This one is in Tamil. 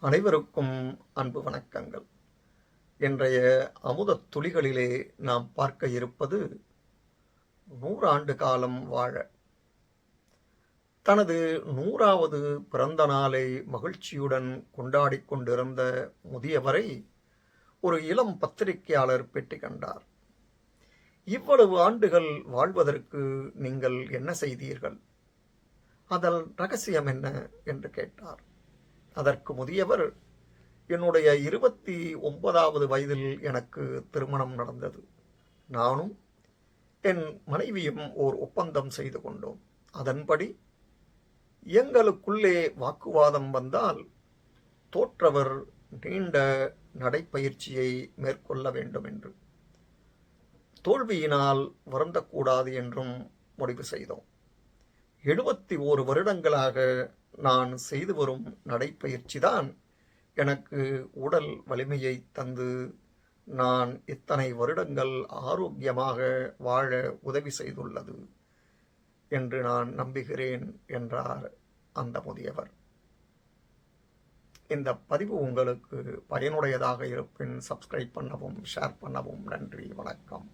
அனைவருக்கும் அன்பு வணக்கங்கள். இன்றைய அமுதத் துளிகளிலே நாம் பார்க்க இருப்பது 100 ஆண்டு காலம் வாழ. தனது 100வது பிறந்த நாளை மகிழ்ச்சியுடன் கொண்டாடிக் கொண்டிருந்த முதியவரை ஒரு இளம் பத்திரிகையாளர் பேட்டி கண்டார். இவ்வளவு ஆண்டுகள் வாழ்வதற்கு நீங்கள் என்ன செய்தீர்கள்? அதன் ரகசியம் என்ன என்று கேட்டார். அதற்கு முதியவர், என்னுடைய 29வது வயதில் எனக்கு திருமணம் நடந்தது. நானும் என் மனைவியும் ஓர் ஒப்பந்தம் செய்து கொண்டோம். அதன்படி எங்களுக்குள்ளே வாக்குவாதம் வந்தால் தோற்றவர் நீண்ட நடைப்பயிற்சியை மேற்கொள்ள வேண்டும் என்று, தோல்வியினால் வருந்தக்கூடாது என்றும் முடிவு செய்தோம். 71 வருடங்களாக நான் செய்து வரும் நடைப்பயிற்சிதான் எனக்கு உடல் வலிமையை தந்து நான் இத்தனை வருடங்கள் ஆரோக்கியமாக வாழ உதவி செய்துள்ளது என்று நான் நம்புகிறேன் என்றார் அந்த முதியவர். இந்த பதிவு உங்களுக்கு பயனுடையதாக இருப்பின் சப்ஸ்கிரைப் பண்ணவும், ஷேர் பண்ணவும். நன்றி, வணக்கம்.